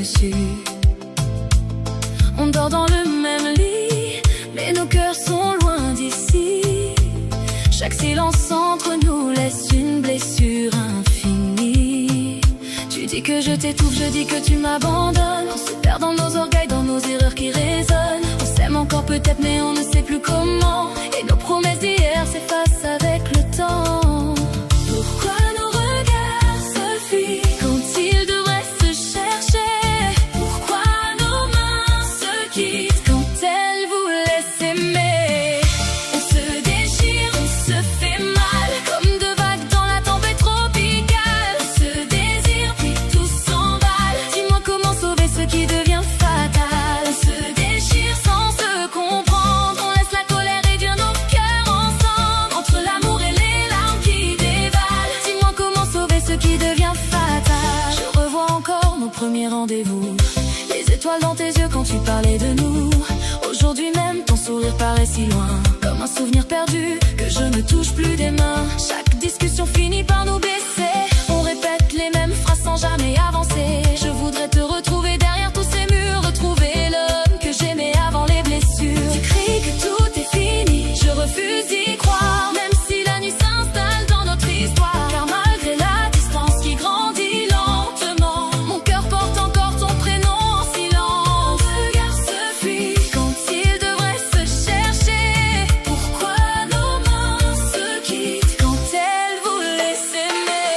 dessus. On dort dans le même lit, mais nos cœurs sont loin d'ici. Chaque silence entre nous laisse une blessure infinie. Tu dis que je t'étouffe, je dis que tu m'abandonnes. On se perd dans nos orgueils, dans nos erreurs qui résonnent. On s'aime encore peut-être, mais on ne sait plus comment. Et nos promesses d'hier s'effacent avec le temps. Pourquoi nos regards se fuient quand ils devraient se chercher? Pourquoi nos mains se quittent quand elles voulaient s'aimer? On se déchire, on se fait mal, comme deux vagues dans la tempête tropicale. On se désire, puis tout s'emballe. Dis-moi comment sauver ce qui devient fatal. On se déchire sans se comprendre. On laisse la colère réduire nos cœurs ensemble. Entre l'amour et les larmes qui dévalent. Dis-moi comment sauver ce qui devient fatal. Je revois encore nos premiers rendez-vous, les étoiles dans tes yeux quand tu parlais de nous. Aujourd'hui même ton sourire paraît si loin, comme un souvenir perdu que je ne touche plus des mains. Chaque discussion finit par nous baisser. On répète les mêmes phrases sans jamais avancer. Je voudrais te retrouver derrière tous ces murs, retrouver l'homme que j'aimais avant les blessures. Tu cries que tout est fini, je refuse d'y croire, même si la nuit s'installe dans notre histoire. Car malgré la distance qui grandit lentement, mon cœur porte encore ton prénom en silence. Nos regards se fuient quand ils devraient se chercher. Pourquoi nos mains se quittent quand elles voulaient s'aimer?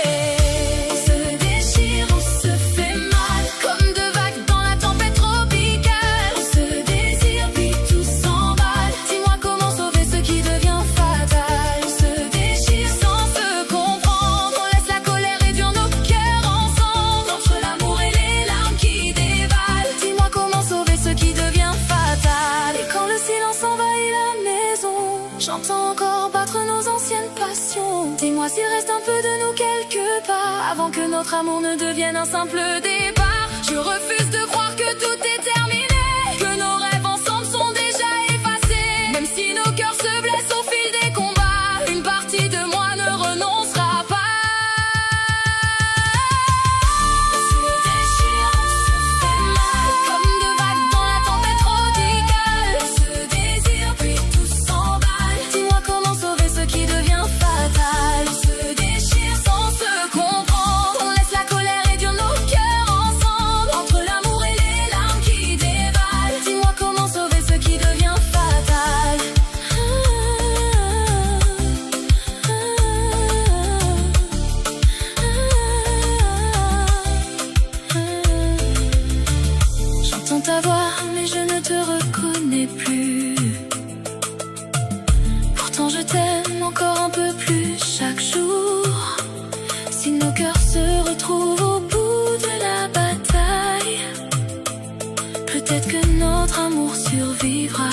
On se déchire, on se fait mal, comme deux vagues dans la tempête tropicale. On se désire, puis tout s'emballe. Dis-moi comment sauver ce qui devient fatal. On se déchire sans se comprendre. On laisse la colère réduire nos cœurs ensemble. Entre l'amour et les larmes qui dévalent. Dis-moi comment sauver ce qui devient fatal. Et quand le silence envahit la maison, j'entends encore battre nos anciennes passions. Dis-moi s'il reste un peu de nous quelque part, avant que notre amour ne devienne un simple départ. Je refuse de croire que tout est terminé, que nos rêves ensemble sont déjà effacés. Même si nos cœurs se blessent au fil des combats, une partie de moi ne renoncera pas. On se déchire, on se fait mal, comme deux vagues dans la tempête tropicale. On se désire, puis tout s'emballe. Dis-moi comment sauver ce qui devient fatal. On se déchire sans se comprendre. On laisse la colère réduire nos cœurs ensemble. Entre l'amour et les larmes qui dévalent. Dis-moi comment sauver ce qui devient fatal. J'entends ta voix, mais je ne te reconnais plus. Pourtant je t'aime encore un peu plus chaque jour. Si nos cœurs se retrouvent au bout de la bataille, peut-être que notre amour survivra.